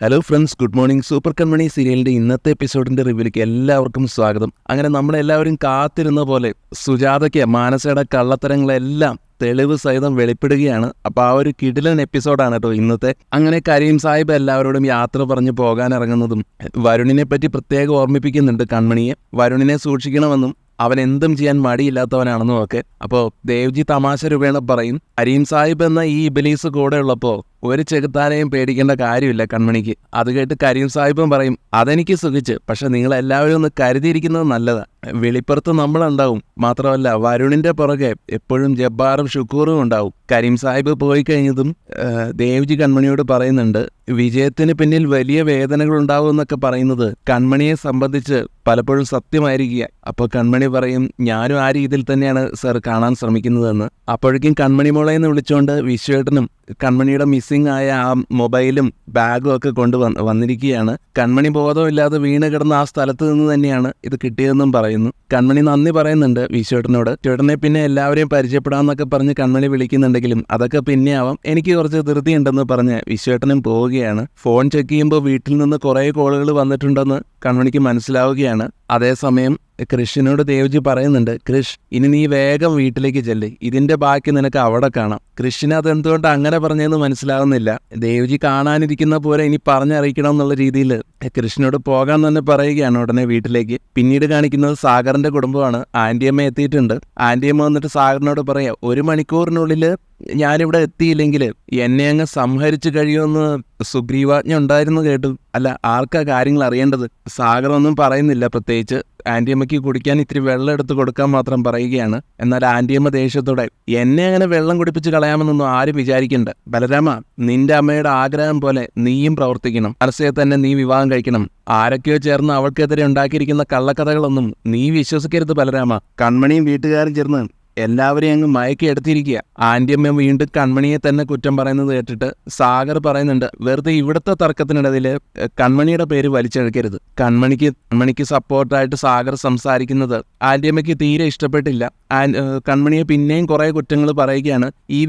Hello friends, good morning. Super Kanmani സീരിയലിന്റെ ഇന്നത്തെ എപ്പിസോഡിന്റെ റിവ്യൂലേക്ക് എല്ലാവർക്കും സ്വാഗതം. അങ്ങനെ നമ്മളെല്ലാവരും കാത്തിരുന്ന പോലെ സുജാതയ്ക്ക് മാനസയുടെ കള്ളത്തരങ്ങളെല്ലാം തെളിവ് സഹിതം വെളിപ്പെടുകയാണ്. അപ്പോൾ ആ ഒരു കിടിലൻ എപ്പിസോഡാണ് കേട്ടോ ഇന്നത്തെ. അങ്ങനെ കരീം സാഹിബ് എല്ലാവരോടും യാത്ര പറഞ്ഞു പോകാനിറങ്ങുന്നതും വരുണിനെ പറ്റി പ്രത്യേകം ഓർമ്മിപ്പിക്കുന്നുണ്ട് കൺമണിയെ. വരുണിനെ സൂക്ഷിക്കണമെന്നും അവൻ എന്തും ചെയ്യാൻ മടിയില്ലാത്തവനാണെന്നും ഒക്കെ. അപ്പോൾ ദേവ്ജി തമാശ രൂപേണ പറയും, കരീം സാഹിബ് എന്ന ഈ ഇബിലീസ് കൂടെ ഉള്ളപ്പോൾ ഒരു ചെകുത്താനെയും പേടിക്കേണ്ട കാര്യമില്ല കൺമണിക്ക്. അത് കേട്ട് കരീം സാഹിബും പറയും, അതെനിക്ക് സുഖിച്ച്, പക്ഷെ നിങ്ങളെല്ലാവരും ഒന്ന് കരുതിയിരിക്കുന്നത് നല്ലതാണ്. വെളിപ്പുറത്ത് നമ്മളുണ്ടാവും, മാത്രമല്ല വരുണിന്റെ പുറകെ എപ്പോഴും ജബ്ബാറും ഷുക്കൂറും ഉണ്ടാവും. കരീം സാഹിബ് പോയി കഴിഞ്ഞതും ദേവ്ജി കൺമണിയോട് പറയുന്നുണ്ട്, വിജയത്തിന് പിന്നിൽ വലിയ വേദനകൾ ഉണ്ടാവും എന്നൊക്കെ പറയുന്നത് കൺമണിയെ സംബന്ധിച്ച് പലപ്പോഴും സത്യമായിരിക്കുക. അപ്പോൾ കൺമണി പറയും, ഞാനും ആ രീതിയിൽ തന്നെയാണ് സർ കാണാൻ ശ്രമിക്കുന്നതെന്ന്. അപ്പോഴേക്കും കൺമണി മോളെ എന്ന് വിളിച്ചുകൊണ്ട് വിശ്വേട്ടനും കൺമണിയുടെ മിസ്സിംഗ് ആയ ആ മൊബൈലും ബാഗും ഒക്കെ വന്നിരിക്കുകയാണ്. കൺമണി ബോധമില്ലാതെ വീണ് കിടന്ന ആ സ്ഥലത്ത് നിന്ന് തന്നെയാണ് ഇത് കിട്ടിയതെന്നും പറയുന്നു. കൺമണി നന്ദി പറയുന്നുണ്ട് വിശ്വേട്ടനോട്. ചേട്ടനെ പിന്നെ എല്ലാവരെയും പരിചയപ്പെടാമെന്നൊക്കെ പറഞ്ഞ് കൺമണി വിളിക്കുന്നുണ്ടെങ്കിലും അതൊക്കെ പിന്നെ ആവാം, എനിക്ക് കുറച്ച് ധൃതി ഉണ്ടെന്ന് പറഞ്ഞ് വിശ്വേട്ടനും പോവുകയാണ്. ഫോൺ ചെക്ക് ചെയ്യുമ്പോൾ വീട്ടിൽ നിന്ന് കുറേ കോളുകൾ വന്നിട്ടുണ്ടെന്ന് കൺമണിക്ക് മനസ്സിലാവുകയാണ്. അതേസമയം കൃഷിനോട് ദേവ്ജി പറയുന്നുണ്ട്, കൃഷ് ഇനി നീ വേഗം വീട്ടിലേക്ക് ചെല്ല്, ഇതിന്റെ ബാക്കി നിനക്ക് അവിടെ കാണാം. കൃഷിന് അതെന്തുകൊണ്ട് അങ്ങനെ പറഞ്ഞതെന്ന് മനസ്സിലാവുന്നില്ല. ദേവ്ജി കാണാനിരിക്കുന്ന പോലെ ഇനി പറഞ്ഞറിയിക്കണം എന്നുള്ള രീതിയിൽ കൃഷ്ണനോട് പോകാൻ തന്നെ പറയുകയാണ് ഉടനെ വീട്ടിലേക്ക്. പിന്നീട് കാണിക്കുന്നത് സാഗറിന്റെ കുടുംബമാണ്. ആന്റിയമ്മ എത്തിയിട്ടുണ്ട്. ആന്റിയമ്മ വന്നിട്ട് സാഗറിനോട് പറയാം, 1 മണിക്കൂറിനുള്ളിൽ ഞാനിവിടെ എത്തിയില്ലെങ്കിൽ എന്നെ അങ്ങ് സംഹരിച്ചു കഴിയുമെന്ന് സുഗ്രീവാജ്ഞ ഉണ്ടായിരുന്നു കേട്ടു. അല്ല, ആർക്കാ കാര്യങ്ങൾ അറിയേണ്ടത്? സാഗർ ഒന്നും പറയുന്നില്ല പ്രത്യേകിച്ച്. ആന്റിയമ്മയ്ക്ക് കുടിക്കാൻ ഇത്തിരി വെള്ളം എടുത്ത് കൊടുക്കാൻ മാത്രം പറയുകയാണ്. എന്നാൽ ആന്റിയമ്മ ദേഷ്യത്തോടെ, എന്നെ അങ്ങനെ വെള്ളം കുടിപ്പിച്ച് കളയാമെന്നൊന്നും ആരും വിചാരിക്കണ്ട. ബലരാമ, നിന്റെ അമ്മയുടെ ആഗ്രഹം പോലെ നീയും പ്രവർത്തിക്കണം. മനസ്സേ തന്നെ നീ വിവാഹം കഴിക്കണം. ആരൊക്കെയോ ചേർന്ന് അവൾക്കെതിരെ ഉണ്ടാക്കിയിരിക്കുന്ന കള്ളക്കഥകളൊന്നും നീ വിശ്വസിക്കരുത് ബലരാമ. കൺമണിയും വീട്ടുകാരും ചേർന്ന് എല്ലാവരെയും അങ്ങ് മയക്കി എടുത്തിരിക്കുക. ആന്റിയമ്മ വീണ്ടും കൺമണിയെ തന്നെ കുറ്റം പറയുന്നത് കേട്ടിട്ട് സാഗർ പറയുന്നുണ്ട്, വെറുതെ ഇവിടുത്തെ തർക്കത്തിനിടയിൽ കൺമണിയുടെ പേര് വലിച്ചെടുക്കരുത്. കൺമണിക്ക് സപ്പോർട്ടായിട്ട് സാഗർ സംസാരിക്കുന്നത് ആന്റിയമ്മയ്ക്ക് തീരെ ഇഷ്ടപ്പെട്ടില്ല. കൺമണിയെ പിന്നെയും കുറെ കുറ്റങ്ങൾ പറയുകയാണ്. ഈ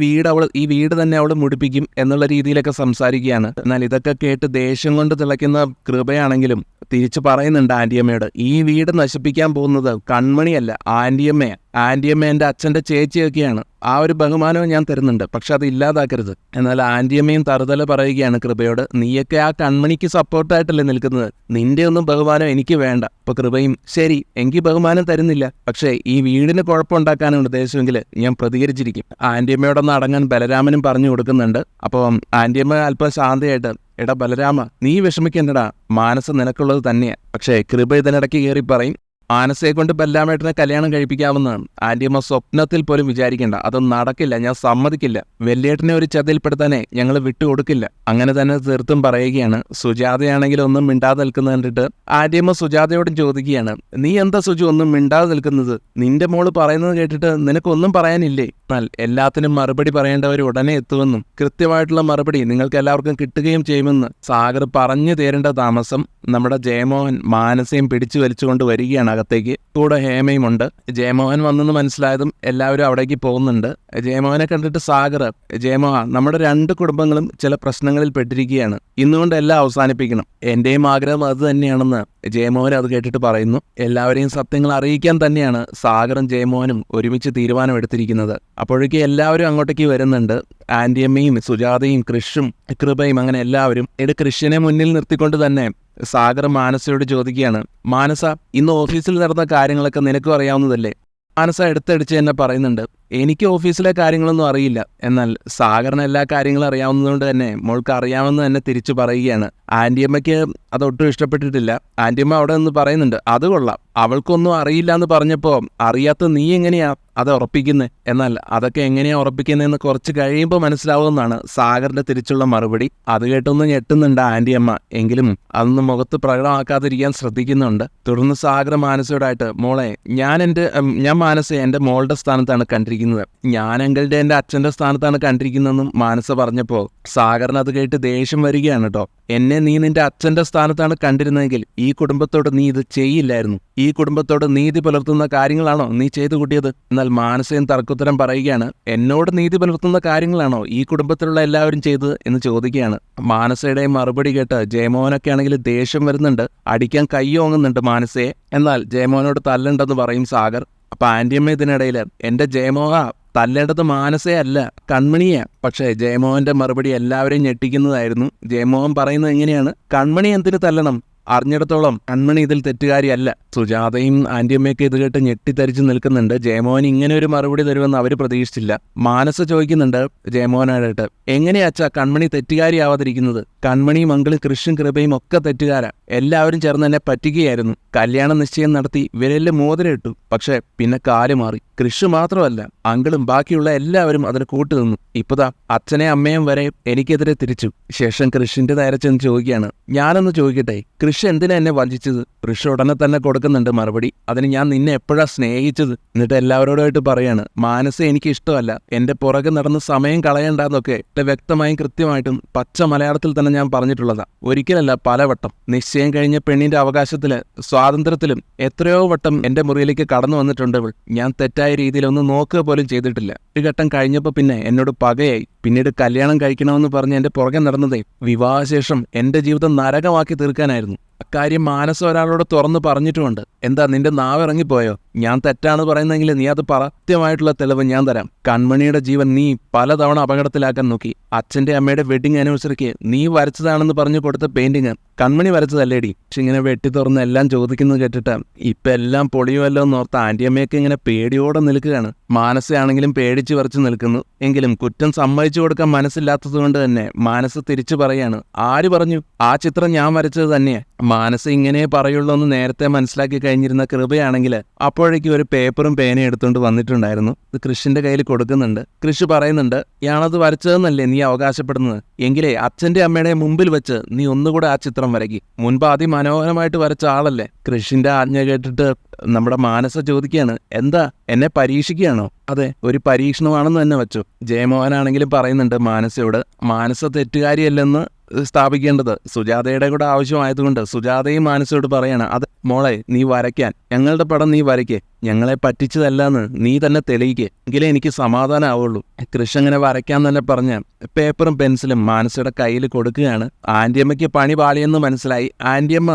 വീട് തന്നെ അവൾ മുടിപ്പിക്കും എന്നുള്ള രീതിയിലൊക്കെ സംസാരിക്കുകയാണ്. എന്നാൽ ഇതൊക്കെ കേട്ട് ദേഷ്യം കൊണ്ട് തിളയ്ക്കുന്ന കൃപയാണെങ്കിലും തിരിച്ചു പറയുന്നുണ്ട് ആന്റിയമ്മയോട്, ഈ വീട് നശിപ്പിക്കാൻ പോകുന്നത് കൺമണിയല്ല, ആന്റിയമ്മയാണ്. ആന്റിയമ്മ എൻ്റെ അച്ഛൻ്റെ ചേച്ചിയൊക്കെയാണ്. ആ ഒരു ബഹുമാനവും ഞാൻ തരുന്നുണ്ട്, പക്ഷെ അത് ഇല്ലാതാക്കരുത്. എന്നാൽ ആന്റിയമ്മയും തറുതല പറയുകയാണ് കൃപയോട്, നീയൊക്കെ ആ കൺമണിക്ക് സപ്പോർട്ടായിട്ടല്ലേ നിൽക്കുന്നത്, നിന്റെ ഒന്നും ബഹുമാനം എനിക്ക് വേണ്ട. അപ്പൊ കൃപയും, ശരി എങ്കിൽ ബഹുമാനം തരുന്നില്ല, പക്ഷേ ഈ വീടിന് കുഴപ്പമുണ്ടാക്കാനാണ് ഉദ്ദേശമെങ്കിൽ ഞാൻ പ്രതികരിച്ചിരിക്കും. ആന്റിയമ്മയോടൊന്ന് അടങ്ങാൻ ബലരാമനും പറഞ്ഞു കൊടുക്കുന്നുണ്ട്. അപ്പോൾ ആന്റിയമ്മ അല്പം ശാന്തയായിട്ട്, എടാ ബലരാമ, നീ വിഷമിക്കണ്ടടാ, മാനസ നിനക്കുള്ളത് തന്നെയാ. പക്ഷേ കൃപ ഇതിനിടയ്ക്ക് കയറി പറയും, മാനസയെ കൊണ്ട് ബലരാമേട്ടനെ കല്യാണം കഴിപ്പിക്കാവുന്നതാണ്. ആന്റിയമ്മ സ്വപ്നത്തിൽ പോലും വിചാരിക്കേണ്ട, അതൊന്നും നടക്കില്ല, ഞാൻ സമ്മതിക്കില്ല. വെല്ലേട്ടനെ ഒരു ചതിയിൽപ്പെടുത്താനേ ഞങ്ങൾ വിട്ടുകൊടുക്കില്ല. അങ്ങനെ തന്നെ തീർത്തും പറയുകയാണ്. സുജാതയാണെങ്കിൽ ഒന്നും മിണ്ടാതെ നിൽക്കുന്നത് കണ്ടിട്ട് ആന്റിയമ്മ സുജാതയോടും ചോദിക്കുകയാണ്, നീ എന്താ സുജു ഒന്നും മിണ്ടാതെ നിൽക്കുന്നത്? നിന്റെ മോള് പറയുന്നത് കേട്ടിട്ട് നിനക്കൊന്നും പറയാനില്ലേ? എന്നാൽ എല്ലാത്തിനും മറുപടി പറയേണ്ടവർ ഉടനെ എത്തുമെന്നും കൃത്യമായിട്ടുള്ള മറുപടി നിങ്ങൾക്ക് എല്ലാവർക്കും കിട്ടുകയും ചെയ്യുമെന്ന് സാഗർ പറഞ്ഞു തരേണ്ട താമസം നമ്മുടെ ജയമോഹൻ മാനസയും പിടിച്ചു വലിച്ചുകൊണ്ട് വരികയാണ് അകത്തേക്ക്. കൂടെ ഹേമയും ഉണ്ട്. ജയമോഹൻ വന്നെന്ന് മനസ്സിലായതും എല്ലാവരും അവിടേക്ക് പോകുന്നുണ്ട്. ജയമോഹനെ കണ്ടിട്ട് സാഗർ, ജയമോഹൻ, നമ്മുടെ 2 കുടുംബങ്ങളും ചില പ്രശ്നങ്ങളിൽ പെട്ടിരിക്കുകയാണ്, ഇന്നുകൊണ്ട് എല്ലാം അവസാനിപ്പിക്കണം. എന്റെയും ആഗ്രഹം അത് തന്നെയാണെന്ന് ജയമോഹൻ അത് കേട്ടിട്ട് പറയുന്നു. എല്ലാവരെയും സത്യങ്ങൾ അറിയിക്കാൻ തന്നെയാണ് സാഗറും ജയമോഹനും ഒരുമിച്ച് തീരുമാനമെടുത്തിരിക്കുന്നത്. അപ്പോഴേക്കും എല്ലാവരും അങ്ങോട്ടേക്ക് വരുന്നുണ്ട്. ആന്റിയമ്മയും സുജാതയും കൃഷും കൃപയും അങ്ങനെ എല്ലാവരും. കൃഷിനെ മുന്നിൽ നിർത്തിക്കൊണ്ട് തന്നെ സാഗർ മാനസയോട് ചോദിക്കുകയാണ്, മാനസ, ഇന്ന് ഓഫീസിൽ നടന്ന കാര്യങ്ങളൊക്കെ നിനക്കും അറിയാവുന്നതല്ലേ? മാനസ എടുത്തടിച്ച് തന്നെ പറയുന്നുണ്ട്, എനിക്ക് ഓഫീസിലെ കാര്യങ്ങളൊന്നും അറിയില്ല. എന്നാൽ സാഗറിന് എല്ലാ കാര്യങ്ങളും അറിയാവുന്നതുകൊണ്ട് തന്നെ മോൾക്ക് അറിയാമെന്ന് തന്നെ തിരിച്ചു പറയുകയാണ്. ആന്റിയമ്മയ്ക്ക് അതൊട്ടും ഇഷ്ടപ്പെട്ടിട്ടില്ല. ആന്റിയമ്മ അവിടെ നിന്ന് പറയുന്നുണ്ട്, അത് കൊള്ളാം, അവൾക്കൊന്നും അറിയില്ല എന്ന് പറഞ്ഞപ്പോൾ അറിയാത്ത നീ എങ്ങനെയാ അത് ഉറപ്പിക്കുന്നത്? എന്നാൽ അതൊക്കെ എങ്ങനെയാ ഉറപ്പിക്കുന്നതെന്ന് കുറച്ച് കഴിയുമ്പോൾ മനസ്സിലാവുമെന്നാണ് സാഗറിന്റെ തിരിച്ചുള്ള മറുപടി. അത് കേട്ടൊന്ന് ഞെട്ടുന്നുണ്ട് ആന്റിയമ്മ, എങ്കിലും അതൊന്നും മുഖത്ത് പ്രകടമാക്കാതിരിക്കാൻ ശ്രദ്ധിക്കുന്നുണ്ട്. തുടർന്ന് സാഗർ മാനസയോടായിട്ട്, മോളെ, ഞാൻ മാനസയെ എൻ്റെ മോളുടെ സ്ഥാനത്താണ് കണ്ടിരിക്കുന്നത്. കണ്ടിരിക്കുന്നത്. ഞാൻ അങ്കിളുടെ എൻ്റെ അച്ഛൻ്റെ സ്ഥാനത്താണ് കണ്ടിരിക്കുന്നതെന്നും മാനസ പറഞ്ഞപ്പോൾ സാഗറിന് അത് കേട്ട് ദേഷ്യം വരികയാണ് കേട്ടോ. എന്നെ നീ നിന്റെ അച്ഛൻ്റെ സ്ഥാനത്താണ് കണ്ടിരുന്നതെങ്കിൽ ഈ കുടുംബത്തോട് നീ ഇത് ചെയ്യില്ലായിരുന്നു. ഈ കുടുംബത്തോട് നീതി പുലർത്തുന്ന കാര്യങ്ങളാണോ നീ ചെയ്തു കൂട്ടിയത്? എന്നാൽ മാനസയും തർക്കുത്തരം പറയുകയാണ്, എന്നോട് നീതി പുലർത്തുന്ന കാര്യങ്ങളാണോ ഈ കുടുംബത്തിലുള്ള എല്ലാവരും ചെയ്തത് എന്ന് ചോദിക്കുകയാണ്. മാനസയുടെ മറുപടി കേട്ട് ജയമോഹനൊക്കെ ആണെങ്കിൽ ദേഷ്യം വരുന്നുണ്ട്, അടിക്കാൻ കയ്യോങ്ങുന്നുണ്ട് മാനസയെ. എന്നാൽ ജയമോഹനോട് തല്ലുണ്ടെന്ന് പറയും സാഗർ. അപ്പൊ ആന്റിയമ്മ ഇതിനിടയിൽ, എന്റെ ജയമോഹ, തല്ലേണ്ടത് മാനസയല്ല കൺമണിയാ. പക്ഷേ ജയമോഹന്റെ മറുപടി എല്ലാവരെയും ഞെട്ടിക്കുന്നതായിരുന്നു. ജയമോഹൻ പറയുന്നത് എങ്ങനെയാണ്, കൺമണി എന്തിനു തല്ലണം? അറിഞ്ഞിടത്തോളം കൺമണി ഇതിൽ തെറ്റുകാരിയല്ല. സുജാതയും ആന്റിയമ്മയൊക്കെ ഇത് കേട്ട് ഞെട്ടിത്തരിച്ചു നിൽക്കുന്നുണ്ട്. ജയമോഹൻ ഇങ്ങനെ ഒരു മറുപടി തരുമെന്ന് അവർ പ്രതീക്ഷിച്ചില്ല. മാനസ ചോദിക്കുന്നുണ്ട് ജയമോഹനായിട്ട്, എങ്ങനെയാച്ചാ കൺമണി തെറ്റുകാരിയാവാതിരിക്കുന്നത്? കൺമണിയും അങ്കിളും കൃഷ്ണൻ കൃപയും ഒക്കെ തെറ്റുകാരാ. എല്ലാവരും ചേർന്ന് എന്നെ പറ്റിക്കുകയായിരുന്നു. കല്യാണ നിശ്ചയം നടത്തി വിരലിൽ മോതിരം ഇട്ടു. പക്ഷെ പിന്നെ കാല് മാറി. കൃഷ് മാത്രമല്ല, അങ്കിളും ബാക്കിയുള്ള എല്ലാവരും അതിന് കൂട്ടുനിന്നു. ഇപ്പതാ അച്ഛനെ അമ്മയും വരെ എനിക്കെതിരെ തിരിച്ചു. ശേഷം കൃഷിന്റെ നേരെ ചെന്ന് ചോദിക്കുകയാണ്, ഞാനൊന്ന് ചോദിക്കട്ടെ, കൃഷി എന്തിനാ എന്നെ വഞ്ചിച്ചത്? കൃഷി ഉടനെ തന്നെ കൊടുക്കുന്നുണ്ട് മറുപടി, അതിന് ഞാൻ നിന്നെ എപ്പോഴാ സ്നേഹിച്ചത്? എന്നിട്ട് എല്ലാവരോടായിട്ട് പറയാണ്, മാനസ എനിക്ക് ഇഷ്ടമല്ല, എന്റെ പുറകെ നടന്ന് സമയം കളയണ്ടെന്നൊക്കെ വ്യക്തമായും കൃത്യമായിട്ടും പച്ച മലയാളത്തിൽ തന്നെ ഞാൻ പറഞ്ഞിട്ടുള്ളതാ. ഒരിക്കലല്ല, പലവട്ടം. നിശ്ചയം കഴിഞ്ഞ പെണ്ണിന്റെ അവകാശത്തില് സ്വാതന്ത്ര്യത്തിലും എത്രയോ വട്ടം എന്റെ മുറിയിലേക്ക് കടന്നു വന്നിട്ടുണ്ട് ഇവൾ. ഞാൻ തെറ്റായ രീതിയിൽ ഒന്ന് നോക്കുക പോലും ചെയ്തിട്ടില്ല. ഒരു ഘട്ടം കഴിഞ്ഞപ്പോ പിന്നെ എന്നോട് പകയായി. പിന്നീട് കല്യാണം കഴിക്കണമെന്ന് പറഞ്ഞ് എന്റെ പുറകെ നടന്നതേ വിവാഹശേഷം എന്റെ ജീവിതം നരകമാക്കി തീർക്കാനായിരുന്നു. അക്കാര്യം മാനസ ഒരാളോട് തുറന്നു പറഞ്ഞിട്ടുമുണ്ട്. എന്താ നിന്റെ നാവ് ഇറങ്ങിപ്പോയോ? ഞാൻ തെറ്റാണ് പറയുന്നെങ്കിൽ നീ അത് കൃത്യമായിട്ടുള്ള തെളിവ് ഞാൻ തരാം. കൺമണിയുടെ ജീവൻ നീ പലതവണ അപകടത്തിലാക്കാൻ നോക്കി. അച്ഛന്റെ അമ്മയുടെ വെഡിങ് ആനിവേഴ്സറിക്ക് നീ വരച്ചതാണെന്ന് പറഞ്ഞു കൊടുത്ത പെയിന്റിങ് കൺമണി വരച്ചതല്ലേടി? പക്ഷെ ഇങ്ങനെ വെട്ടി തുറന്ന് എല്ലാം ചോദിക്കുന്നത് കേട്ടിട്ട് ഇപ്പൊ എല്ലാം പൊളിയുമല്ലോ എന്നോർത്ത് ആന്റിയമ്മയൊക്കെ ഇങ്ങനെ പേടിയോടെ നിൽക്കുകയാണ്. മാനസയാണെങ്കിലും പേടിച്ചു വരച്ചു നിൽക്കുന്നു. എങ്കിലും കുറ്റം സമ്മതിച്ചു കൊടുക്കാൻ മനസ്സില്ലാത്തത് കൊണ്ട് തന്നെ മാനസ തിരിച്ചു പറയാണ്, ആര് പറഞ്ഞു? ആ ചിത്രം ഞാൻ വരച്ചത് തന്നെയാ. മാനസ ഇങ്ങനെ പറയുള്ളൂ എന്ന് നേരത്തെ മനസ്സിലാക്കി കഴിഞ്ഞിരുന്ന കൃപയാണെങ്കിൽ അപ്പോഴേക്കും ഒരു പേപ്പറും പേനയും എടുത്തുകൊണ്ട് വന്നിട്ടുണ്ടായിരുന്നു. ഇത് കൃഷിന്റെ കയ്യിൽ കൊടുക്കുന്നുണ്ട്. കൃഷി പറയുന്നുണ്ട്, ഞാനത് വരച്ചതെന്നല്ലേ നീ അവകാശപ്പെടുന്നത്? എങ്കിലേ അച്ഛന്റെ അമ്മയുടെ മുമ്പിൽ വെച്ച് നീ ഒന്നുകൂടെ ആ ചിത്രം വരയ്ക്കി. മുൻപ് അതിമനോഹരമായിട്ട് വരച്ച ആളല്ലേ? കൃഷിന്റെ ആജ്ഞ കേട്ടിട്ട് നമ്മുടെ മാനസ ചോദിക്കുകയാണ്, എന്താ എന്നെ പരീക്ഷിക്കുകയാണോ? അതെ, ഒരു പരീക്ഷണമാണെന്ന് തന്നെ വെച്ചു. ജയമോഹനാണെങ്കിലും പറയുന്നുണ്ട് മാനസയോട്, മാനസ തെറ്റുകാരിയല്ലെന്ന് സ്ഥാപിക്കേണ്ടത് സുജാതയുടെ കൂടെ ആവശ്യമായതുകൊണ്ട് സുജാതയും മാനസയോട് പറയാണ്, അത് മോളെ നീ വരയ്ക്കാൻ, ഞങ്ങളുടെ പടം നീ വരയ്ക്കേ, ഞങ്ങളെ പറ്റിച്ചതല്ലാന്ന് നീ തന്നെ തെളിയിക്കേ, എങ്കിലേ എനിക്ക് സമാധാനമാവുള്ളൂ. കൃഷ് അങ്ങനെ വരയ്ക്കാൻ തന്നെ പറഞ്ഞ് പേപ്പറും പെൻസിലും മാനസയുടെ കയ്യിൽ കൊടുക്കുകയാണ്. ആന്റിയമ്മയ്ക്ക് പണി പാളിയെന്ന് മനസ്സിലായി. ആന്റിയമ്മ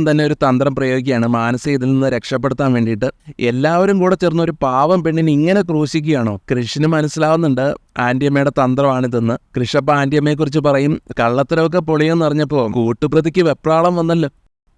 തന്നെ ഒരു തന്ത്രം പ്രയോഗിക്കുകയാണ് മാനസയെ ഇതിൽ നിന്ന് രക്ഷപ്പെടുത്താൻ വേണ്ടിയിട്ട്. എല്ലാവരും കൂടെ ചേർന്ന് ഒരു പാവം പെണ്ണിനെ ഇങ്ങനെ ക്രൂശിക്കുകയാണോ? കൃഷിന് മനസ്സിലാവുന്നുണ്ട് ആന്റിയമ്മയുടെ തന്ത്രമാണിതെന്ന്. കൃഷപ്പ ആന്റിയമ്മയെ കുറിച്ച് പറയും, കള്ളത്തരമൊക്കെ പൊളിയെന്ന് അറിഞ്ഞപ്പോ കൂട്ടുപ്രതിക്ക് വെപ്രാളം വന്നല്ലോ.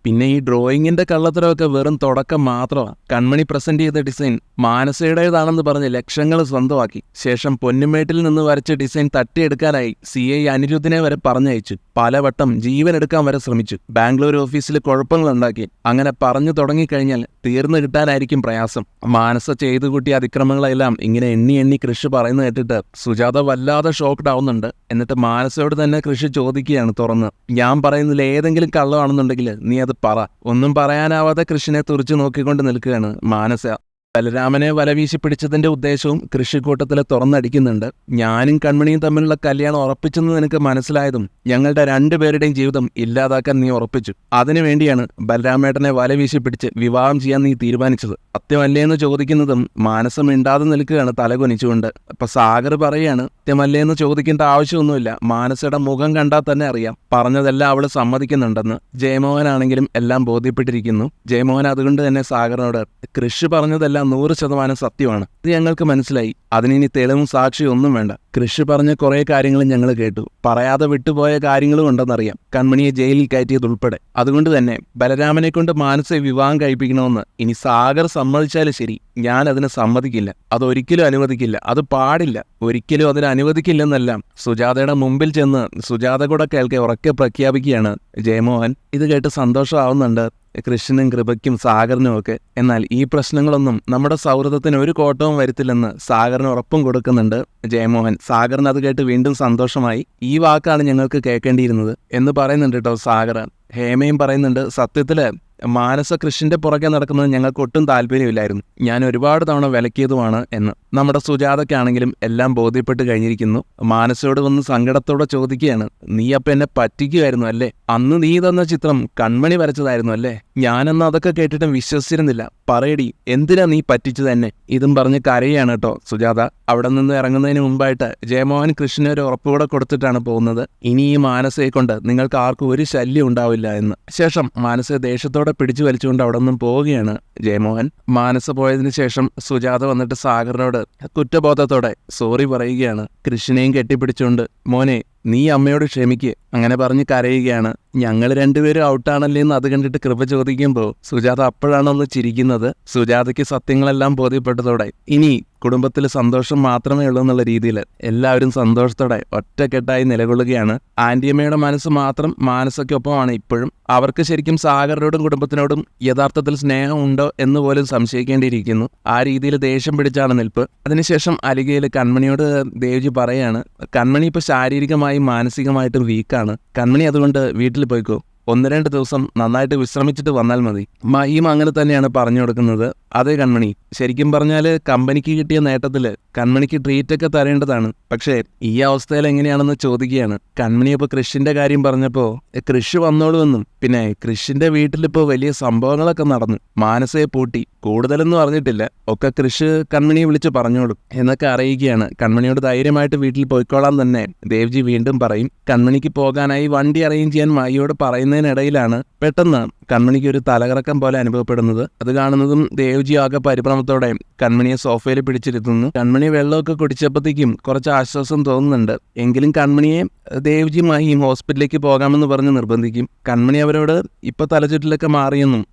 പിന്നെ ഈ ഡ്രോയിങ്ങിന്റെ കള്ളത്തരമൊക്കെ വെറും തുടക്കം മാത്രമാണ്. കൺമണി പ്രസന്റ് ചെയ്ത ഡിസൈൻ മാനസയുടേതാണെന്ന് പറഞ്ഞ് ലക്ഷങ്ങൾ സ്വന്തമാക്കി. ശേഷം പൊന്നുമേട്ടിൽ നിന്ന് വരച്ച ഡിസൈൻ തട്ടിയെടുക്കാനായി CI അനിരുദ്ധിനെ വരെ പറഞ്ഞയച്ചു. പലവട്ടം ജീവൻ എടുക്കാൻ വരെ ശ്രമിച്ചു. ബാംഗ്ലൂർ ഓഫീസിൽ കുഴപ്പങ്ങളുണ്ടാക്കി. അങ്ങനെ പറഞ്ഞു തുടങ്ങിക്കഴിഞ്ഞാൽ തീർന്നു കിട്ടാനായിരിക്കും പ്രയാസം. മാനസ ചെയ്തു കൂട്ടിയ അതിക്രമങ്ങളെല്ലാം ഇങ്ങനെ എണ്ണി എണ്ണി കൃഷി പറയുന്നത് കേട്ടിട്ട് സുജാത വല്ലാതെ ഷോക്ക്ഡ് ആവുന്നുണ്ട്. എന്നിട്ട് മാനസയോട് തന്നെ കൃഷി ചോദിക്കുകയാണ് തുറന്ന്, ഞാൻ പറയുന്നതിൽ ഏതെങ്കിലും കള്ളമാണെന്നുണ്ടെങ്കിൽ നീ അത് പറ. ഒന്നും പറയാനാവാതെ കൃഷിനെ തുറിച്ചു നോക്കിക്കൊണ്ട് നിൽക്കുകയാണ് മാനസ. ബലരാമനെ വലവീശി പിടിച്ചതിന്റെ ഉദ്ദേശവും കൃഷിക്കൂട്ടത്തിൽ തുറന്നടിക്കുന്നുണ്ട്. ഞാനും കൺമണിയും തമ്മിലുള്ള കല്യാണം ഉറപ്പിച്ചെന്ന് നിനക്ക് മനസ്സിലായതും ഞങ്ങളുടെ രണ്ടുപേരുടെയും ജീവിതം ഇല്ലാതാക്കാൻ നീ ഉറപ്പിച്ചു. അതിനുവേണ്ടിയാണ് ബലരാമേട്ടനെ വലവീശി പിടിച്ച് വിവാഹം ചെയ്യാൻ നീ തീരുമാനിച്ചത്. സത്യമല്ലേന്ന് ചോദിക്കുന്നതും മാനസം മിണ്ടാതെ നിൽക്കുകയാണ് തലകുനിച്ചുകൊണ്ട്. അപ്പൊ സാഗർ പറയാണ്, സത്യമല്ലേന്ന് ചോദിക്കേണ്ട ആവശ്യമൊന്നുമില്ല, മാനസയുടെ മുഖം കണ്ടാൽ തന്നെ അറിയാം പറഞ്ഞതെല്ലാം അവള് സമ്മതിക്കുന്നുണ്ടെന്ന്. ജയമോഹനാണെങ്കിലും എല്ലാം ബോധ്യപ്പെട്ടിരിക്കുന്നു. ജയമോഹൻ അതുകൊണ്ട് തന്നെ സാഗറിനോട്, കൃഷി പറഞ്ഞതെല്ലാം 100% സത്യമാണ്, ഇത് ഞങ്ങൾക്ക് മനസ്സിലായി, അതിനിനി തെളിവും സാക്ഷിയും ഒന്നും വേണ്ട. കൃഷി പറഞ്ഞ കുറേ കാര്യങ്ങളും ഞങ്ങൾ കേട്ടു. പറയാതെ വിട്ടുപോയ കാര്യങ്ങളും ഉണ്ടെന്നറിയാം, കൺമണിയെ ജയിലിൽ കയറ്റിയതുൾപ്പെടെ. അതുകൊണ്ട് തന്നെ ബലരാമനെ കൊണ്ട് മാനസയെ വിവാഹം കഴിപ്പിക്കണമെന്ന് ഇനി സാഗർ സമ്മതിച്ചാലും ശരി, ഞാൻ അതിന് സമ്മതിക്കില്ല. അതൊരിക്കലും അനുവദിക്കില്ല, അത് പാടില്ല, ഒരിക്കലും അതിന് അനുവദിക്കില്ലെന്നെല്ലാം സുജാതയുടെ മുമ്പിൽ ചെന്ന് സുജാത കൂടെ കേൾക്കെ ഉറക്കെ പ്രഖ്യാപിക്കുകയാണ് ജയമോഹൻ. ഇത് കേട്ട് സന്തോഷമാവുന്നുണ്ട് കൃഷ്ണനും കൃപയ്ക്കും സാഗറിനും ഒക്കെ. എന്നാൽ ഈ പ്രശ്നങ്ങളൊന്നും നമ്മുടെ സൗഹൃദത്തിന് ഒരു കോട്ടവും വരുത്തില്ലെന്ന് സാഗറിന് ഉറപ്പും കൊടുക്കുന്നുണ്ട് ജയമോഹൻ. സാഗറിന് അത് കേട്ട് വീണ്ടും സന്തോഷമായി. ഈ വാക്കാണ് ഞങ്ങൾക്ക് കേൾക്കേണ്ടിയിരുന്നത് എന്ന് പറയുന്നുണ്ട് കേട്ടോ സാഗർ. ഹേമയും പറയുന്നുണ്ട്, സത്യത്തില് മാനസ കൃഷിന്റെ പുറകെ നടക്കുന്നത് ഞങ്ങൾക്ക് ഒട്ടും താല്പര്യമില്ലായിരുന്നു. ഞാൻ ഒരുപാട് തവണ വിലക്കിയതുമാണ് എന്ന്. നമ്മുടെ സുജാതയ്ക്കാണെങ്കിലും എല്ലാം ബോധ്യപ്പെട്ട് കഴിഞ്ഞിരിക്കുന്നു. മാനസയോട് വന്ന് സങ്കടത്തോടെ ചോദിക്കുകയാണ്, നീ അപ്പം എന്നെ പറ്റിക്കുമായിരുന്നു അല്ലേ? അന്ന് നീ തന്ന ചിത്രം കൺമണി വരച്ചതായിരുന്നു അല്ലേ? ഞാനന്ന് അതൊക്കെ കേട്ടിട്ടും വിശ്വസിച്ചിരുന്നില്ല. പറയടി, എന്തിനാ നീ പറ്റിച്ചു തന്നെ? ഇതും പറഞ്ഞ് കരയാണ് കേട്ടോ സുജാത. അവിടെ നിന്ന് ഇറങ്ങുന്നതിന് മുമ്പായിട്ട് ജയമോഹൻ കൃഷ്ണന് ഒരു ഉറപ്പുകൂടെ കൊടുത്തിട്ടാണ് പോകുന്നത്. ഇനി ഈ മാനസയെ കൊണ്ട് നിങ്ങൾക്ക് ആർക്കും ഒരു ശല്യം ഉണ്ടാവില്ല എന്ന്. ശേഷം മാനസയെ ദേഷ്യത്തോടെ പിടിച്ചു വലിച്ചുകൊണ്ട് അവിടെ നിന്നും പോവുകയാണ് ജയമോഹൻ. മാനസ പോയതിനു ശേഷം സുജാത വന്നിട്ട് സാഗറിനോട് കുറ്റബോധത്തോടെ സോറി പറയുകയാണ്. കൃഷ്ണനെയും കെട്ടിപ്പിടിച്ചുകൊണ്ട്, മോനെ നീ അമ്മയോട് ക്ഷമിക്ക്, അങ്ങനെ പറഞ്ഞ് കരയുകയാണ്. ഞങ്ങൾ രണ്ടുപേരും ഔട്ടാണല്ലേ എന്ന് അത് കണ്ടിട്ട് കൃപ ചോദിക്കുമ്പോൾ സുജാത അപ്പോഴാണൊന്ന് ചിരിക്കുന്നത്. സുജാതയ്ക്ക് സത്യങ്ങളെല്ലാം ബോധ്യപ്പെട്ടതോടെ ഇനി കുടുംബത്തിൽ സന്തോഷം മാത്രമേ ഉള്ളൂ എന്നുള്ള രീതിയിൽ എല്ലാവരും സന്തോഷത്തോടെ ഒറ്റക്കെട്ടായി നിലകൊള്ളുകയാണ്. ആന്റിയമ്മയുടെ മനസ്സ് മാത്രം മാനസയ്ക്കൊപ്പമാണ് ഇപ്പോഴും. അവർക്ക് ശരിക്കും സാഗറിനോടും കുടുംബത്തിനോടും യഥാർത്ഥത്തിൽ സ്നേഹം ഉണ്ടോ എന്ന് പോലും സംശയിക്കേണ്ടിയിരിക്കുന്നു. ആ രീതിയിൽ ദേഷ്യം പിടിച്ചാണ് നിൽപ്പ്. അതിനുശേഷം അലികയിൽ കൺമണിയോട് ദേവ്ജി പറയാണ്, കൺമണി ഇപ്പോൾ ശാരീരികമായും മാനസികമായിട്ടും വീക്കാണ്. കൺമണി അതുകൊണ്ട് വീട്ടിൽ പോയിക്കോ, 1-2 ദിവസം നന്നായിട്ട് വിശ്രമിച്ചിട്ട് വന്നാൽ മതി. മഹിയും അങ്ങനെ തന്നെയാണ് പറഞ്ഞു കൊടുക്കുന്നത്. അതെ കൺമണി, ശരിക്കും പറഞ്ഞാൽ കമ്പനിക്ക് കിട്ടിയ നേട്ടത്തിൽ കൺമണിക്ക് ട്രീറ്റൊക്കെ തരേണ്ടതാണ്. പക്ഷേ ഈ അവസ്ഥയിൽ എങ്ങനെയാണെന്ന് ചോദിക്കുകയാണ്. കൺമണി ഇപ്പോൾ കൃഷിന്റെ കാര്യം പറഞ്ഞപ്പോൾ കൃഷി വന്നോളുമെന്നും പിന്നെ കൃഷിന്റെ വീട്ടിലിപ്പോൾ വലിയ സംഭവങ്ങളൊക്കെ നടന്നു, മാനസയെ പൂട്ടി, കൂടുതലൊന്നും അറിഞ്ഞിട്ടില്ല, ഒക്കെ കൃഷി കൺമണിയെ വിളിച്ച് പറഞ്ഞോളും എന്നൊക്കെ അറിയിക്കുകയാണ്. കൺമണിയോട് ധൈര്യമായിട്ട് വീട്ടിൽ പോയിക്കോളാൻ തന്നെ ദേവ്ജി വീണ്ടും പറയും. കൺമണിക്ക് പോകാനായി വണ്ടി അറേഞ്ച് ചെയ്യാൻ മായിയോട് പറയുന്നതിനിടയിലാണ് പെട്ടെന്ന് കൺമണിക്ക് ഒരു തലകറക്കം പോലെ അനുഭവപ്പെടുന്നത്. അത് കാണുന്നതും ദേവ്ജി ആകെ പരിഭ്രമത്തോടെ കൺമണിയെ സോഫയിൽ പിടിച്ചിരുത്തുന്നു. കൺമണി വെള്ളമൊക്കെ കുടിച്ചപ്പോഴത്തേക്കും കുറച്ച് ആശ്വാസം തോന്നുന്നുണ്ട്. എങ്കിലും കൺമണിയെ ദേവ്ജി മാഹിയും ഹോസ്പിറ്റലിലേക്ക് പോകാമെന്ന് പറഞ്ഞ് നിർബന്ധിക്കും. കൺമണി അവരോട് ഇപ്പൊ തലചുറ്റിലൊക്കെ മാറിയെന്നും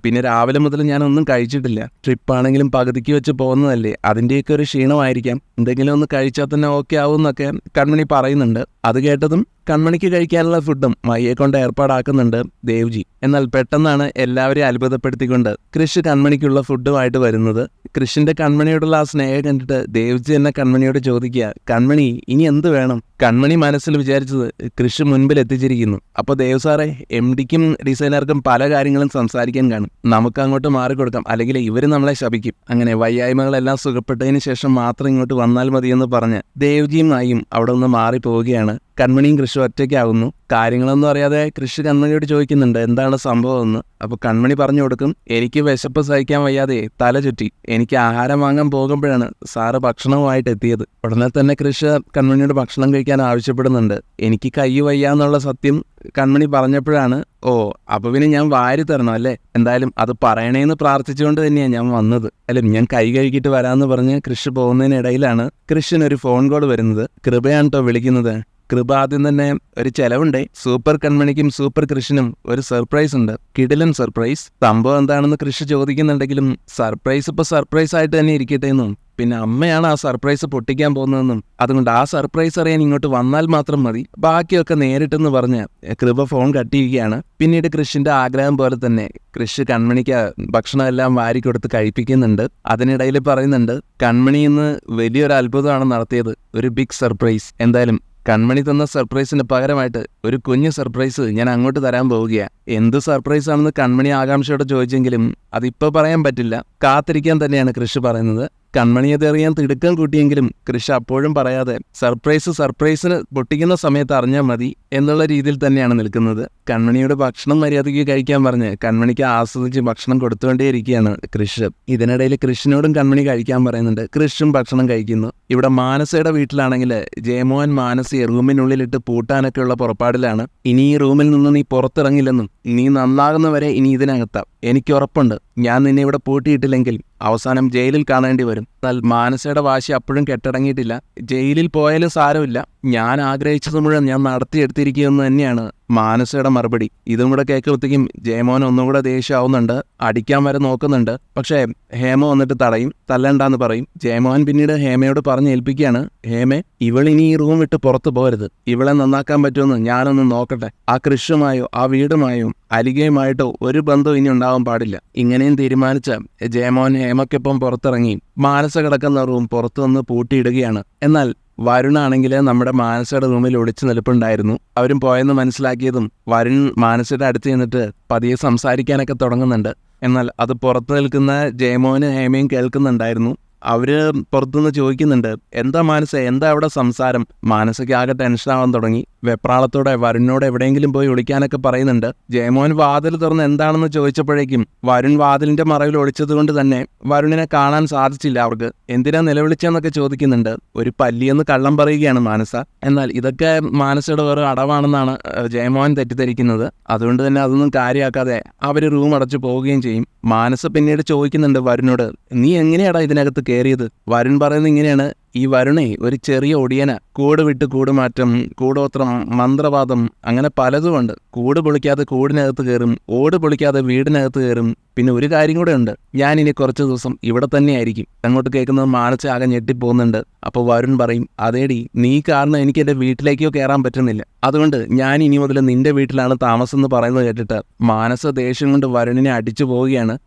പിന്നെ രാവിലെ മുതൽ ഞാനൊന്നും കഴിച്ചിട്ടില്ല, ട്രിപ്പാണെങ്കിലും പകുതിക്ക് വെച്ച് പോകുന്നതല്ലേ, അതിൻ്റെയൊക്കെ ഒരു ക്ഷീണമായിരിക്കാം, എന്തെങ്കിലും ഒന്ന് കഴിച്ചാൽ തന്നെ ഓക്കെ ആവും എന്നൊക്കെ കൺമണി പറയുന്നുണ്ട്. അത് കേട്ടതും കൺമണിക്ക് കഴിക്കാനുള്ള ഫുഡും മയ്യെ കൊണ്ട് ഏർപ്പാടാക്കുന്നുണ്ട് ദേവ്ജി. എന്നാൽ പെട്ടെന്നാണ് എല്ലാവരെയും അത്ഭുതപ്പെടുത്തിക്കൊണ്ട് കൃഷ് കൺമണിക്കുള്ള ഫുഡുമായിട്ട് വരുന്നത്. കൃഷിന്റെ കൺമണിയോടുള്ള ആ സ്നേഹം കണ്ടിട്ട് ദേവ്ജി എന്നെ കൺമണിയോട് ചോദിക്കുക, കൺമണി ഇനി എന്ത് വേണം? കൺമണി മനസ്സിൽ വിചാരിച്ചത് കൃഷി മുൻപിൽ എത്തിച്ചിരിക്കുന്നു. അപ്പോൾ ദേവ് സാറേ, MDക്കും ഡിസൈനർക്കും പല കാര്യങ്ങളും സംസാരിക്കാൻ കാണും, നമുക്ക് അങ്ങോട്ട് മാറിക്കൊടുക്കാം, അല്ലെങ്കിൽ ഇവർ നമ്മളെ ശപിക്കും. അങ്ങനെ വയ്യായ്മകളെല്ലാം സുഖപ്പെട്ടതിന് ശേഷം മാത്രം ഇങ്ങോട്ട് വന്നാൽ മതിയെന്ന് പറഞ്ഞ് ദേവ്ജിയും നായും അവിടെ നിന്ന് മാറിപ്പോവുകയാണ്. കൺമണിയും കൃഷി ഒറ്റയ്ക്കാവുന്നു. കാര്യങ്ങളൊന്നും അറിയാതെ കൃഷി കൺമണിയോട് ചോദിക്കുന്നുണ്ട് എന്താണ് സംഭവം എന്ന്. അപ്പോൾ കൺമണി പറഞ്ഞു കൊടുക്കും, എനിക്ക് വിശപ്പ് സഹിക്കാൻ വയ്യാതെ തല ചുറ്റി, എനിക്ക് ആഹാരം വാങ്ങാൻ പോകുമ്പോഴാണ് സാറ് ഭക്ഷണവുമായിട്ട് എത്തിയത്. ഉടനെ തന്നെ കൃഷി കൺമണിയോട് ഭക്ഷണം കഴിക്കാൻ ആവശ്യപ്പെടുന്നുണ്ട്. എനിക്ക് കൈ വയ്യാന്നുള്ള സത്യം കൺമണി പറഞ്ഞപ്പോഴാണ്, ഓ അപ്പൊ പിന്നെ ഞാൻ വാരി തരണം അല്ലേ, എന്തായാലും അത് പറയണേന്ന് പ്രാർത്ഥിച്ചുകൊണ്ട് തന്നെയാണ് ഞാൻ വന്നത്, അല്ലെ ഞാൻ കൈ കഴുകിയിട്ട് വരാമെന്ന് പറഞ്ഞ് കൃഷി പോകുന്നതിനിടയിലാണ് കൃഷിനൊരു ഫോൺ കോൾ വരുന്നത്. കൃപയാണ് കേട്ടോ വിളിക്കുന്നത്. കൃപ ആദ്യം തന്നെ ഒരു ചെലവുണ്ടേ, സൂപ്പർ കൺമണിക്കും സൂപ്പർ കൃഷിനും ഒരു സർപ്രൈസ് ഉണ്ട്, കിടിലൻ സർപ്രൈസ്. സംഭവം എന്താണെന്ന് കൃഷി ചോദിക്കുന്നുണ്ടെങ്കിലും സർപ്രൈസ് ഇപ്പൊ സർപ്രൈസ് ആയിട്ട് തന്നെ ഇരിക്കട്ടെ എന്നും പിന്നെ അമ്മയാണ് ആ സർപ്രൈസ് പൊട്ടിക്കാൻ പോകുന്നതെന്നും അതുകൊണ്ട് ആ സർപ്രൈസ് അറിയാൻ ഇങ്ങോട്ട് വന്നാൽ മാത്രം മതി, ബാക്കിയൊക്കെ നേരിട്ടെന്ന് പറഞ്ഞ് കൃപ ഫോൺ കട്ടിയിരിക്കുകയാണ്. പിന്നീട് കൃഷിന്റെ ആഗ്രഹം പോലെ തന്നെ കൃഷി കൺമണിക്ക് ഭക്ഷണം എല്ലാം വാരിക്കൊടുത്ത് കഴിപ്പിക്കുന്നുണ്ട്. അതിനിടയിൽ പറയുന്നുണ്ട്, കൺമണി ഇന്ന് വലിയൊരു അത്ഭുതമാണ് നടത്തിയത്, ഒരു ബിഗ് സർപ്രൈസ്. എന്തായാലും കൺമണി തന്ന സർപ്രൈസിന് പകരമായിട്ട് ഒരു കുഞ്ഞു സർപ്രൈസ് ഞാൻ അങ്ങോട്ട് തരാൻ പോവുകയാണ്. എന്ത് സർപ്രൈസ് ആണെന്ന് കൺമണി ആകാംക്ഷയോടെ ചോദിച്ചെങ്കിലും അതിപ്പോൾ പറയാൻ പറ്റില്ല, കാത്തിരിക്കാൻ തന്നെയാണ് കൃഷി പറയുന്നത്. കൺമണി അതറിയാൻ തിടുക്കം കൂട്ടിയെങ്കിലും കൃഷി അപ്പോഴും പറയാതെ സർപ്രൈസിന് പൊട്ടിക്കുന്ന സമയത്ത് അറിഞ്ഞാൽ മതി എന്നുള്ള രീതിയിൽ തന്നെയാണ് നിൽക്കുന്നത്. കൺമണിയോട് ഭക്ഷണം മര്യാദയ്ക്ക് കഴിക്കാൻ പറഞ്ഞ് കൺമണിക്ക് ആസ്വദിച്ച് ഭക്ഷണം കൊടുത്തുകൊണ്ടേയിരിക്കുകയാണ് കൃഷി. ഇതിനിടയിൽ കൃഷിനോടും കൺമണി കഴിക്കാൻ പറയുന്നുണ്ട്. കൃഷിയും ഭക്ഷണം കഴിക്കുന്നു. ഇവിടെ മാനസയുടെ വീട്ടിലാണെങ്കിൽ ജയമോഹൻ മാനസയെ റൂമിനുള്ളിലിട്ട് പൂട്ടാനൊക്കെയുള്ള പുറപ്പാടിലാണ്. ഇനി ഈ റൂമിൽ നിന്ന് നീ പുറത്തിറങ്ങില്ലെന്നും നീ നന്നാകുന്നവരെ ഇനി ഇതിനകത്താം, എനിക്ക് ഉറപ്പുണ്ട്, ഞാൻ നിന്നെ ഇവിടെ പൂട്ടിയിട്ടില്ലെങ്കിൽ അവസാനം ജയിലിൽ കാണേണ്ടി വരും. എന്നാൽ മാനസയുടെ വാശി അപ്പോഴും കെട്ടടങ്ങിയിട്ടില്ല. ജയിലിൽ പോയാലും സാരമില്ല, ഞാൻ ആഗ്രഹിച്ചത് മുഴുവൻ ഞാൻ നടത്തിയെടുത്തിരിക്കുമെന്ന് തന്നെയാണ് മാനസയുടെ മറുപടി. ഇതും കൂടെ കേൾക്കുമ്പോഴത്തേക്കും ജയമോഹൻ ഒന്നും കൂടെ ദേഷ്യമാവുന്നുണ്ട്, അടിക്കാൻ വരെ നോക്കുന്നുണ്ട്. പക്ഷേ ഹേമ വന്നിട്ട് തടയും, തല്ലണ്ടാന്ന് പറയും. ജയമോഹൻ പിന്നീട് ഹേമയോട് പറഞ്ഞ് ഏൽപ്പിക്കുകയാണ്, ഹേമേ ഇവളിനി ഈ റൂം വിട്ട് പുറത്തു പോരുത്, ഇവളെ നന്നാക്കാൻ പറ്റുമെന്ന് ഞാനൊന്ന് നോക്കട്ടെ, ആ കൃഷിയുമായോ ആ വീടുമായോ അലികയുമായിട്ടോ ഒരു ബന്ധവും ഇനി ഉണ്ടാവാൻ പാടില്ല. ഇങ്ങനെയും തീരുമാനിച്ച ജയമോഹൻ ഹേമയ്ക്കൊപ്പം പുറത്തിറങ്ങി മാനസ കിടക്കുന്ന റൂം പുറത്തു നിന്ന് പൂട്ടിയിടുകയാണ്. എന്നാൽ വരുണാണെങ്കിൽ നമ്മുടെ മാനസയുടെ റൂമിൽ ഒളിച്ചു നിൽപ്പുണ്ടായിരുന്നു. അവരും പോയെന്ന് മനസ്സിലാക്കിയതും വരുൺ മാനസയുടെ അടുത്ത് ചെന്നിട്ട് പതിയെ സംസാരിക്കാനൊക്കെ തുടങ്ങുന്നുണ്ട്. എന്നാൽ അത് പുറത്ത് നിൽക്കുന്ന ജയമോനും ഹേമയും കേൾക്കുന്നുണ്ടായിരുന്നു. അവര് പുറത്തുനിന്ന് ചോദിക്കുന്നുണ്ട്, എന്താ മാനസ, എന്താ അവിടെ സംസാരം? മാനസയ്ക്ക് ആകെ ടെൻഷനാവാൻ തുടങ്ങി. വെപ്രാളത്തോടെ വരുണിനോട് എവിടെയെങ്കിലും പോയി ഒളിക്കാനൊക്കെ പറയുന്നുണ്ട്. ജയമോൻ വാതിൽ തുറന്ന് എന്താണെന്ന് ചോദിച്ചപ്പോഴേക്കും വരുൺ വാതിലിന്റെ മറവിൽ ഒളിച്ചത് കൊണ്ട് തന്നെ വരുണിനെ കാണാൻ സാധിച്ചില്ല അവർക്ക്. എന്തിനാ നിലവിളിച്ചെന്നൊക്കെ ചോദിക്കുന്നുണ്ട്. ഒരു പല്ലിയെന്ന് കള്ളം പറയുകയാണ് മാനസ. എന്നാൽ ഇതൊക്കെ മാനസയുടെ വേറെ അടവാണെന്നാണ് ജയമോൻ തെറ്റിദ്ധരിക്കുന്നത്. അതുകൊണ്ട് തന്നെ അതൊന്നും കാര്യമാക്കാതെ അവര് റൂം അടച്ചു പോവുകയും ചെയ്യും. മാനസ പിന്നീട് ചോദിക്കുന്നുണ്ട് വരുണിനോട്, നീ എങ്ങനെയാടാ ഇതിനകത്ത് കയറിയത്? വരുൺ പറയുന്നത് ഇങ്ങനെയാണ്, ഈ വരുണേ ഒരു ചെറിയ ഒടിയന. കൂട് വിട്ട് കൂടുമാറ്റം, കൂടോത്രം, മന്ത്രവാദം, അങ്ങനെ പലതുമുണ്ട്. കൂട് പൊളിക്കാതെ കൂടിനകത്ത് കയറും, ഓട് പൊളിക്കാതെ വീടിനകത്ത് കയറും. പിന്നെ ഒരു കാര്യം കൂടെ ഉണ്ട്, ഞാൻ ഇനി കുറച്ച് ദിവസം ഇവിടെ തന്നെ ആയിരിക്കും. അങ്ങോട്ട് കേൾക്കുന്നത് മാനസ ആകെ ഞെട്ടിപ്പോകുന്നുണ്ട്. അപ്പോൾ വരുൺ പറയും, അതേടി, നീ കാരണം എനിക്ക് എൻ്റെ വീട്ടിലേക്കോ കയറാൻ പറ്റുന്നില്ല. അതുകൊണ്ട് ഞാൻ ഇനി മുതൽ നിന്റെ വീട്ടിലാണ് താമസം എന്ന് പറയുന്നത് കേട്ടിട്ട് മാനസ ദേഷ്യം കൊണ്ട് വരുണിനെ അടിച്ചു പോവുകയാണ്.